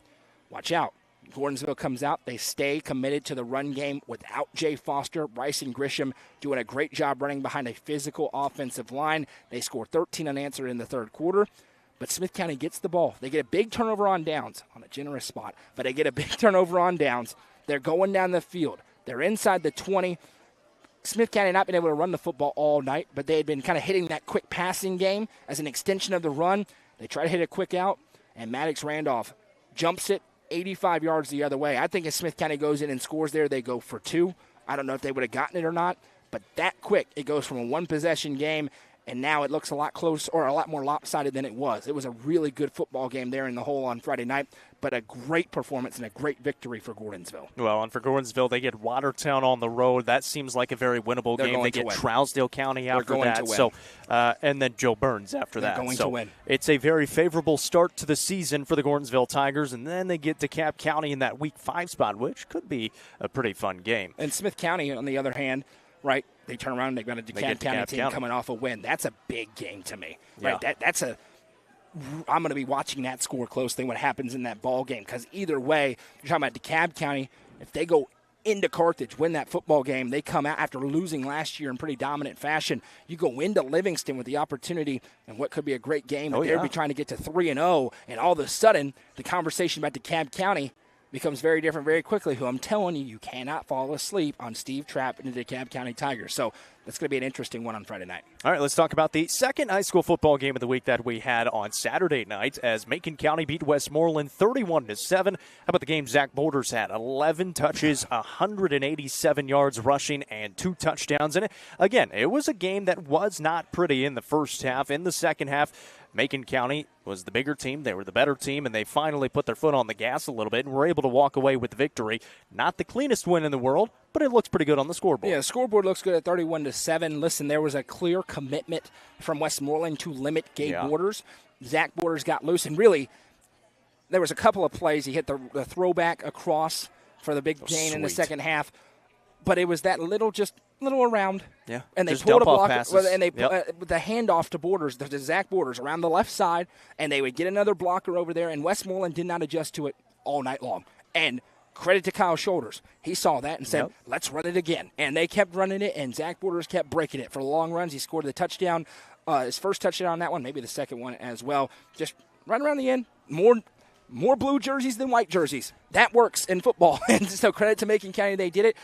Speaker 2: watch out. Gordonsville comes out. They stay committed to the run game without Jay Foster. Bryson Grisham doing a great job running behind a physical offensive line. They score 13 unanswered in the third quarter. But Smith County gets the ball. They get a big turnover on downs on a generous spot. But they get a big turnover on downs. They're going down the field. They're inside the 20. Smith County had not been able to run the football all night, but they had been kind of hitting that quick passing game as an extension of the run. They try to hit a quick out, and Maddox Randolph jumps it 85 yards the other way. I think if Smith County goes in and scores there, they go for 2. I don't know if they would have gotten it or not, but that quick, it goes from a one-possession game, and now it looks a lot closer or a lot more lopsided than it was. It was a really good football game there in the hole on Friday night, but a great performance and a great victory for Gordonsville.
Speaker 1: Well, and for Gordonsville, they get Watertown on the road. That seems like a very winnable game. They get Trousdale County after that. So, and then Joe Burns after that.
Speaker 2: They're going to win.
Speaker 1: It's a very favorable start to the season for the Gordonsville Tigers, and then they get DeKalb County in that Week 5 spot, which could be a pretty fun game.
Speaker 2: And Smith County, on the other hand, right, they turn around and they've got a DeKalb County team coming off a win. That's a big game to me. Right? Yeah. I'm going to be watching that score closely, what happens in that ball game, because either way, you're talking about DeKalb County, if they go into Carthage, win that football game, they come out after losing last year in pretty dominant fashion. You go into Livingston with the opportunity and what could be a great game, but they'll be trying to get to 3-0, and all of a sudden, the conversation about DeKalb County becomes very different very quickly, who I'm telling you, you cannot fall asleep on Steve Trapp and the DeKalb County Tigers. So that's going to be an interesting one on Friday night.
Speaker 1: All right, let's talk about the second high school football game of the week that we had on Saturday night as Macon County beat Westmoreland 31-7. How about the game Zach Boulders had? 11 touches, 187 yards rushing, and 2 touchdowns in it. Again, it was a game that was not pretty in the first half. In the second half, Macon County was the bigger team. They were the better team, and they finally put their foot on the gas a little bit and were able to walk away with the victory. Not the cleanest win in the world, but it looks pretty good on the scoreboard.
Speaker 2: Yeah, the scoreboard looks good at 31-7. Listen, there was a clear commitment from Westmoreland to limit Gabe Borders. Zach Borders got loose, and really, there was a couple of plays. He hit the throwback across for the big gain in the second half, but it was that little around.
Speaker 1: Yeah.
Speaker 2: And they pulled a block, and they the handoff to Borders, to Zach Borders, around the left side, and they would get another blocker over there, and Westmoreland did not adjust to it all night long. And Credit to Kyle Shoulders. He saw that and said, let's run it again. And they kept running it, and Zach Borders kept breaking it for long runs. He scored the touchdown, his first touchdown on that one, maybe the second one as well. Just run around the end. More blue jerseys than white jerseys. That works in football. And so credit to Macon County, they did it.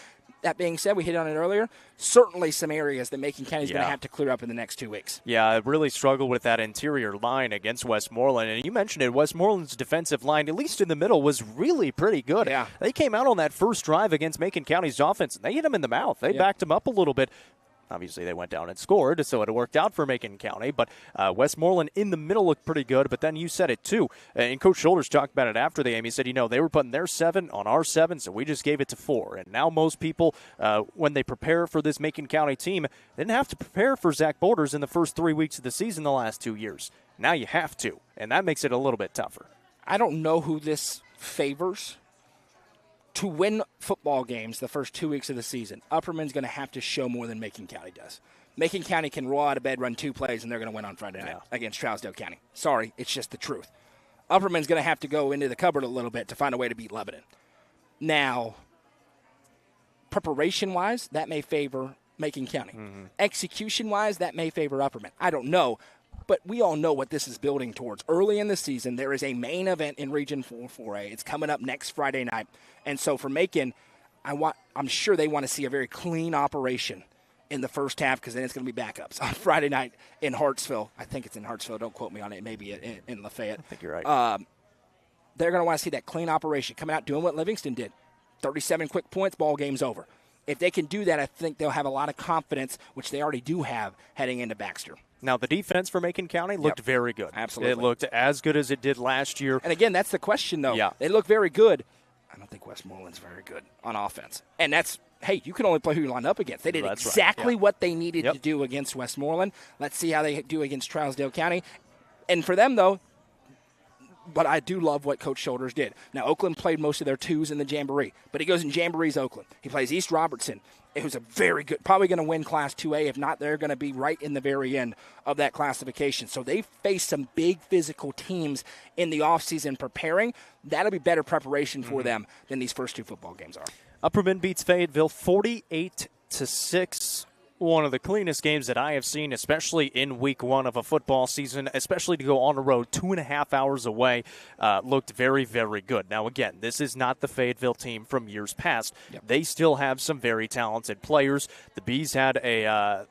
Speaker 2: That being said, we hit on it earlier, certainly some areas that Macon County is going to have to clear up in the next 2 weeks. Yeah,
Speaker 1: I really struggled with that interior line against Westmoreland. And you mentioned it, Westmoreland's defensive line, at least in the middle, was really pretty good.
Speaker 2: Yeah.
Speaker 1: They came out on that first drive against Macon County's offense, and they hit them in the mouth. They backed them up a little bit. Obviously, they went down and scored, so it worked out for Macon County. But Westmoreland in the middle looked pretty good. But then you said it, too. And Coach Shoulders talked about it after the game. He said, they were putting their 7 on our 7, so we just gave it to 4. And now most people, when they prepare for this Macon County team, didn't have to prepare for Zach Boulders in the first 3 weeks of the season the last 2 years. Now you have to, and that makes it a little bit tougher.
Speaker 2: I don't know who this favors to win football games the first 2 weeks of the season. Upperman's going to have to show more than Macon County does. Macon County can roll out of bed, run 2 plays, and they're going to win on Friday night against Trousdale County. Sorry, it's just the truth. Upperman's going to have to go into the cupboard a little bit to find a way to beat Lebanon. Now, preparation-wise, that may favor Macon County. Mm-hmm. Execution-wise, that may favor Upperman. I don't know. But we all know what this is building towards. Early in the season, there is a main event in Region 4-4A. It's coming up next Friday night. And so for Macon, I'm sure they want to see a very clean operation in the first half because then it's going to be backups on Friday night in Hartsville. I think it's in Hartsville. Don't quote me on it. It may be in Lafayette.
Speaker 1: I think you're right.
Speaker 2: They're going to want to see that clean operation coming out doing what Livingston did. 37 quick points, ball game's over. If they can do that, I think they'll have a lot of confidence, which they already do have, heading into Baxter.
Speaker 1: Now, the defense for Macon County looked very good.
Speaker 2: Absolutely.
Speaker 1: It looked as good as it did last year.
Speaker 2: And, again, that's the question, though.
Speaker 1: Yeah.
Speaker 2: They look very good. I don't think Westmoreland's very good on offense. And that's, hey, you can only play who you line up against. They did exactly what they needed to do against Westmoreland. Let's see how they do against Trousdale County. And for them, though, but I do love what Coach Shoulders did. Now, Oakland played most of their 2s in the Jamboree, but he goes in Jamboree's Oakland. He plays East Robertson. It was a very good, probably going to win Class 2A. If not, they're going to be right in the very end of that classification. So they face some big physical teams in the offseason preparing. That'll be better preparation for them than these first 2 football games are.
Speaker 1: Upperman beats Fayetteville 48-6. One of the cleanest games that I have seen, especially in week 1 of a football season, especially to go on the road 2.5 hours away, looked very, very good. Now, again, this is not the Fayetteville team from years past. Yep. They still have some very talented players. The Bees had a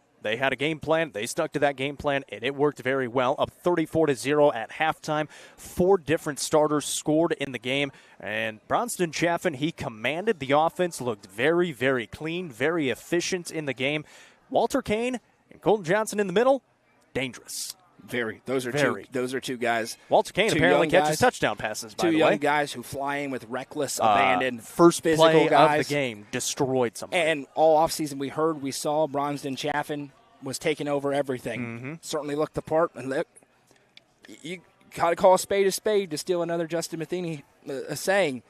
Speaker 1: game plan. They stuck to that game plan, and it worked very well. Up 34-0 at halftime. 4 different starters scored in the game. And Bronston Chaffin, he commanded the offense, looked very, very clean, very efficient in the game. Walter Kane and Colton Johnson in the middle, dangerous.
Speaker 2: Very. Those are two guys.
Speaker 1: Walter Kane apparently catches touchdown passes, by the way.
Speaker 2: 2 young guys who fly in with reckless abandon.
Speaker 1: First play of the game, destroyed somebody.
Speaker 2: And all offseason we saw Bronston Chaffin was taking over everything. Mm-hmm. Certainly looked the part. And look, you got to call a spade to steal another Justin Matheny saying.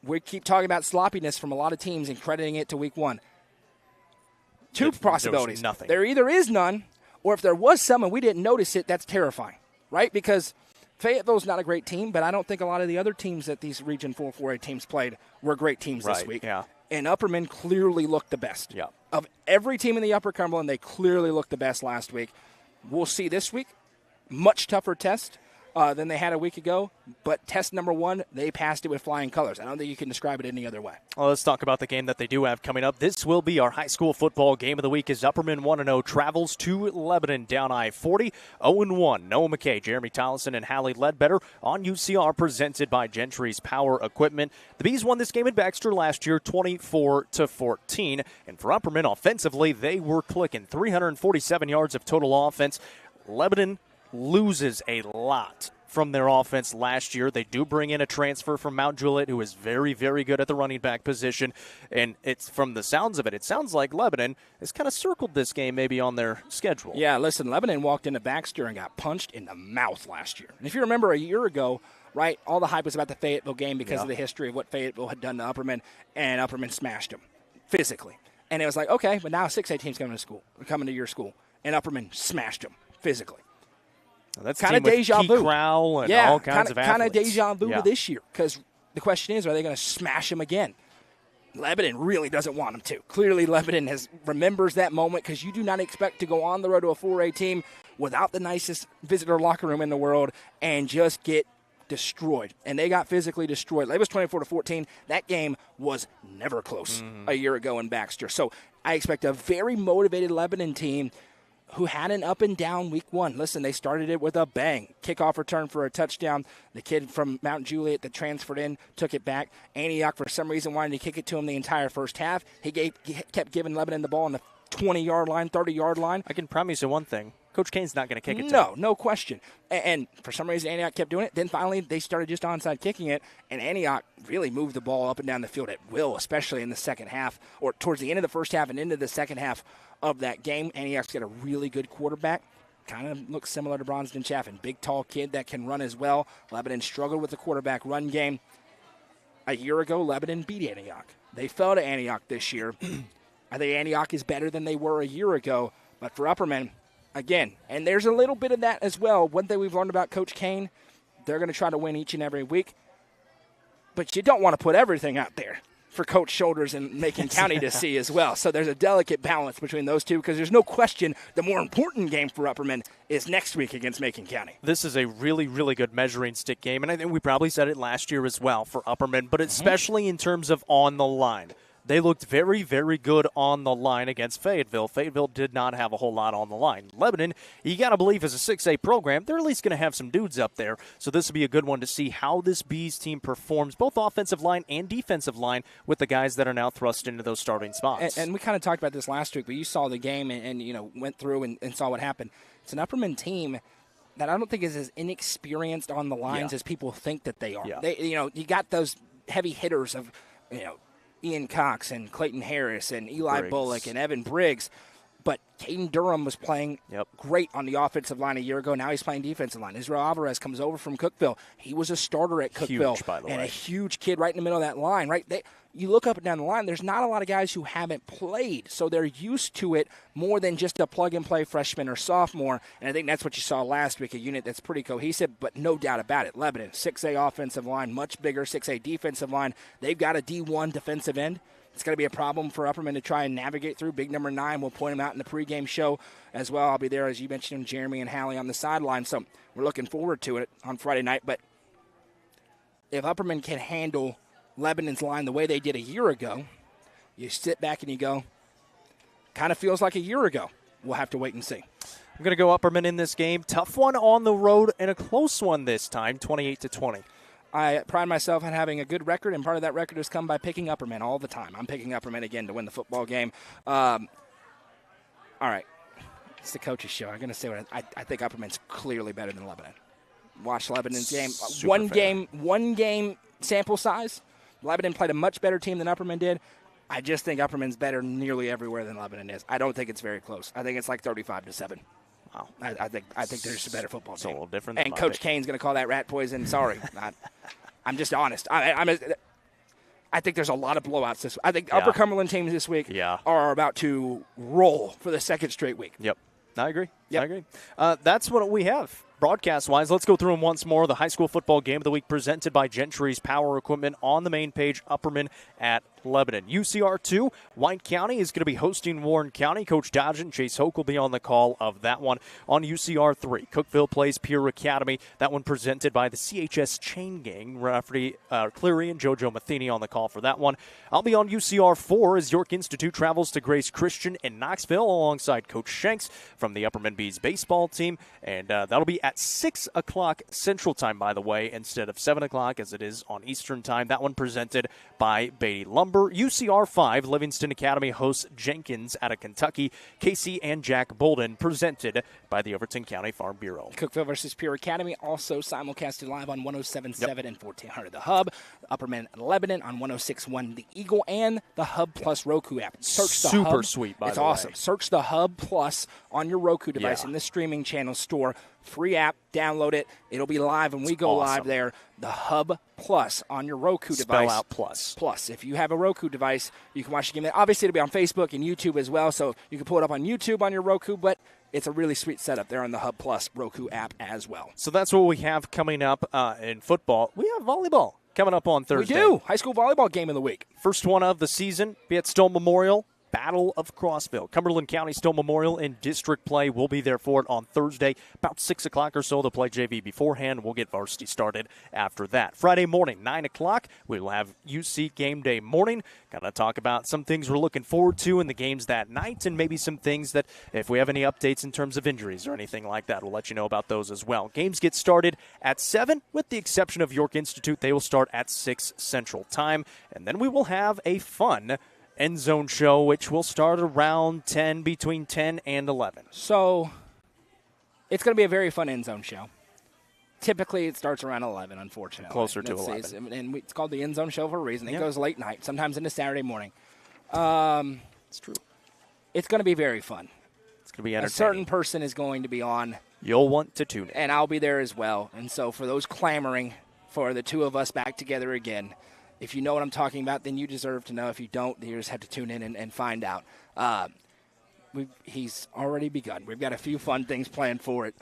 Speaker 2: We keep talking about sloppiness from a lot of teams and crediting it to week 1. 2 possibilities.
Speaker 1: Nothing.
Speaker 2: There either is none, or if there was some and we didn't notice it, that's terrifying, right? Because Fayetteville's not a great team, but I don't think a lot of the other teams that these Region 4-4A teams played were great teams this week.
Speaker 1: Yeah.
Speaker 2: And Upperman clearly looked the best.
Speaker 1: Yeah.
Speaker 2: Of every team in the Upper Cumberland, they clearly looked the best last week. We'll see this week. Much tougher test than they had a week ago. But test number 1, they passed it with flying colors. I don't think you can describe it any other way.
Speaker 1: Well, let's talk about the game that they do have coming up. This will be our high school football game of the week as Upperman 1-0 travels to Lebanon down I-40. 0-1. Noah McKay, Jeremy Tollison, and Hallie Ledbetter on UCR, presented by Gentry's Power Equipment. The Bees won this game in Baxter last year 24-14. And for Upperman offensively, they were clicking. 347 yards of total offense. Lebanon loses a lot from their offense last year. They do bring in a transfer from Mount Juliet who is very, very good at the running back position. And it's from the sounds of it, it sounds like Lebanon has kind of circled this game maybe on their schedule.
Speaker 2: Yeah, listen, Lebanon walked into Baxter and got punched in the mouth last year. And if you remember a year ago, right, all the hype was about the Fayetteville game because of the history of what Fayetteville had done to Upperman, and Upperman smashed them physically. And it was like, okay, but now a 6A team's coming to your school, and Upperman smashed them physically.
Speaker 1: That's kind of deja vu. Crowell and all kinds of athletes.
Speaker 2: Kind of deja vu this year because the question is, are they going to smash them again? Lebanon really doesn't want them to. Clearly, Lebanon remembers that moment because you do not expect to go on the road to a 4A team without the nicest visitor locker room in the world and just get destroyed. And they got physically destroyed. It was 24-14. That game was never close a year ago in Baxter. So I expect a very motivated Lebanon team who had an up and down week one. Listen, they started it with a bang. Kickoff return for a touchdown. The kid from Mount Juliet that transferred in took it back. Antioch, for some reason, wanted to kick it to him the entire first half. He kept giving Lebanon the ball on the 20-yard line, 30-yard line.
Speaker 1: I can promise you one thing. Coach Kane's not going to kick it to him.
Speaker 2: No question. And for some reason, Antioch kept doing it. Then finally, they started just onside kicking it, and Antioch really moved the ball up and down the field at will, especially in the second half, or towards the end of the first half and into the second half of that game. Antioch's got a really good quarterback. Kind of looks similar to Bronston Chaffin. Big, tall kid that can run as well. Lebanon struggled with the quarterback run game. A year ago, Lebanon beat Antioch. They fell to Antioch this year. I think Antioch is better than they were a year ago. But for Upperman, again, and there's a little bit of that as well. One thing we've learned about Coach Kane, they're going to try to win each and every week. But you don't want to put everything out there for Coach Shoulders and Macon County to see as well. So there's a delicate balance between those two because there's no question the more important game for Upperman is next week against Macon County.
Speaker 1: This is a really, really good measuring stick game, and I think we probably said it last year as well for Upperman, but especially in terms of on the line. They looked very, very good on the line against Fayetteville. Fayetteville did not have a whole lot on the line. Lebanon, you got to believe, is a 6A program. They're at least going to have some dudes up there. So this will be a good one to see how this Bees team performs, both offensive line and defensive line, with the guys that are now thrust into those starting spots.
Speaker 2: And we kind of talked about this last week, but you saw the game and went through and saw what happened. It's an Upperman team that I don't think is as inexperienced on the lines as people think that they are.
Speaker 1: Yeah.
Speaker 2: You got those heavy hitters of, Ian Cox and Clayton Harris and Eli Bullock and Evan Briggs. But Caden Durham was playing great on the offensive line a year ago. Now he's playing defensive line. Israel Alvarez comes over from Cookeville. He was a starter at Cookeville.
Speaker 1: Huge, by the way.
Speaker 2: A huge kid right in the middle of that line, right? You look up and down the line, there's not a lot of guys who haven't played, so they're used to it more than just a plug-and-play freshman or sophomore, and I think that's what you saw last week, a unit that's pretty cohesive, but no doubt about it. Lebanon, 6A offensive line, much bigger 6A defensive line. They've got a D1 defensive end. It's going to be a problem for Upperman to try and navigate through. Big number 9, we'll point him out in the pregame show as well. I'll be there, as you mentioned, Jeremy and Hallie on the sideline, so we're looking forward to it on Friday night, but if Upperman can handle Lebanon's line the way they did a year ago, you sit back and you go, kind of feels like a year ago. We'll have to wait and see.
Speaker 1: I'm going to go Upperman in this game. Tough one on the road and a close one this time, 28-20.
Speaker 2: I pride myself on having a good record, and part of that record has come by picking Upperman all the time. I'm picking Upperman again to win the football game. All right. It's the Coaches Show. I'm going to say what I think Upperman's clearly better than Lebanon. Watch Lebanon's game. One game sample size. Lebanon played a much better team than Upperman did. I just think Upperman's better nearly everywhere than Lebanon is. I don't think it's very close. I think it's like 35-7. Wow. I think there's a better football team.
Speaker 1: It's a little different.
Speaker 2: And Coach Kane's going to call that rat poison. Sorry. I'm just honest. I think there's a lot of blowouts this week. I think Upper Cumberland teams this week are about to roll for the second straight week.
Speaker 1: Yep. I agree. Yep. I agree. That's what we have. Broadcast-wise, let's go through them once more. The high school football game of the week presented by Gentry's Power Equipment on the main page, Upperman at Lebanon. UCR 2, White County is going to be hosting Warren County. Coach Dodge and Chase Hoke will be on the call of that one. On UCR 3, Cookeville plays Pierre Academy. That one presented by the CHS Chain Gang. Referee Cleary and JoJo Matheny on the call for that one. I'll be on UCR 4 as York Institute travels to Grace Christian in Knoxville alongside Coach Shanks from the Upperman Bees baseball team. And that'll be at 6 o'clock Central Time, by the way, instead of 7 o'clock as it is on Eastern Time. That one presented by Beatty Lumber. UCR 5, Livingston Academy hosts Jenkins out of Kentucky. Casey and Jack Bolden, presented by the Overton County Farm Bureau.
Speaker 2: Cookeville versus Pierre Academy, also simulcasted live on 107.7 and 1400 The Hub. Upperman Lebanon on 106.1 The Eagle and the Hub Plus Roku app. Search the Hub.
Speaker 1: Super sweet, by the way.
Speaker 2: It's awesome. Search the Hub Plus on your Roku device in the streaming channel store. Free app, download it. It'll be live when we go live there. The Hub Plus on your Roku device.
Speaker 1: Spell out plus.
Speaker 2: Plus. If you have a Roku device, you can watch the game there. Obviously, it'll be on Facebook and YouTube as well, so you can pull it up on YouTube on your Roku, but it's a really sweet setup there on the Hub Plus Roku app as well.
Speaker 1: So that's what we have coming up in football. We have volleyball coming up on Thursday.
Speaker 2: We do. High school volleyball game of the week.
Speaker 1: First one of the season, be at Stone Memorial. Battle of Crossville. Cumberland County Stone Memorial in district play. We'll be there for it on Thursday, about 6 o'clock or so. They'll play JV beforehand. We'll get varsity started after that. Friday morning, 9 o'clock, we will have UC Game Day morning. Going to talk about some things we're looking forward to in the games that night, and maybe some things that, if we have any updates in terms of injuries or anything like that, we'll let you know about those as well. Games get started at 7, with the exception of York Institute. They will start at 6 Central Time, and then we will have a fun End Zone show, which will start around 10, between 10 and 11.
Speaker 2: So it's going to be a very fun End Zone show. Typically, it starts around 11, unfortunately.
Speaker 1: Closer to 11.
Speaker 2: And it's called the End Zone show for a reason. It goes late night, sometimes into Saturday morning.
Speaker 1: It's true.
Speaker 2: It's going to be very fun.
Speaker 1: It's going to be entertaining.
Speaker 2: A certain person is going to be on.
Speaker 1: You'll want to tune in.
Speaker 2: And I'll be there as well. And so for those clamoring for the two of us back together again, if you know what I'm talking about, then you deserve to know. If you don't, you just have to tune in and find out. He's already begun. We've got a few fun things planned for it,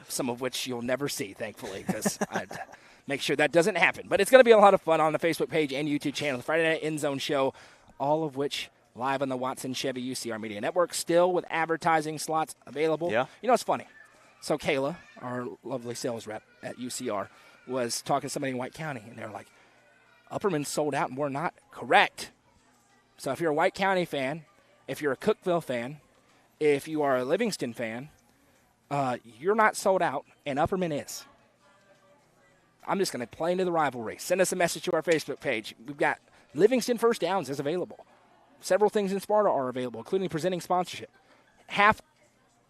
Speaker 2: some of which you'll never see, thankfully, because I'd make sure that doesn't happen. But it's going to be a lot of fun on the Facebook page and YouTube channel, the Friday Night End Zone Show, all of which live on the Watson Chevy UCR Media Network, still with advertising slots available.
Speaker 1: Yeah.
Speaker 2: You know, it's funny. So Kayla, our lovely sales rep at UCR, was talking to somebody in White County, and they're like, Upperman's sold out and we're not. Correct. So if you're a White County fan, if you're a Cookeville fan, if you are a Livingston fan, you're not sold out, and Upperman is. I'm just going to play into the rivalry. Send us a message to our Facebook page. We've got Livingston First Downs is available. Several things in Sparta are available, including presenting sponsorship.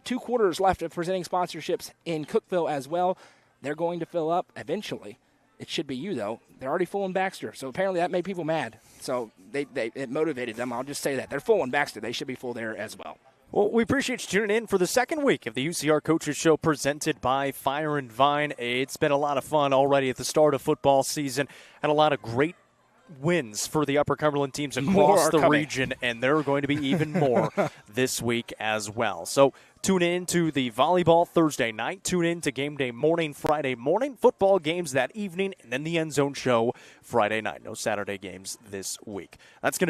Speaker 2: 2 quarters left of presenting sponsorships in Cookeville as well. They're going to fill up eventually. It should be you, though. They're already full in Baxter, so apparently that made people mad. So it motivated them. I'll just say that. They're full in Baxter. They should be full there as well.
Speaker 1: Well, we appreciate you tuning in for the second week of the UCR Coaches Show presented by Fire and Vine. It's been a lot of fun already at the start of football season, and a lot of great wins for the Upper Cumberland teams across the region, and there are going to be even more this week as well. So tune in to the volleyball Thursday night. Tune in to game day morning, Friday morning. Football games that evening, and then the End Zone show Friday night. No Saturday games this week. That's going to do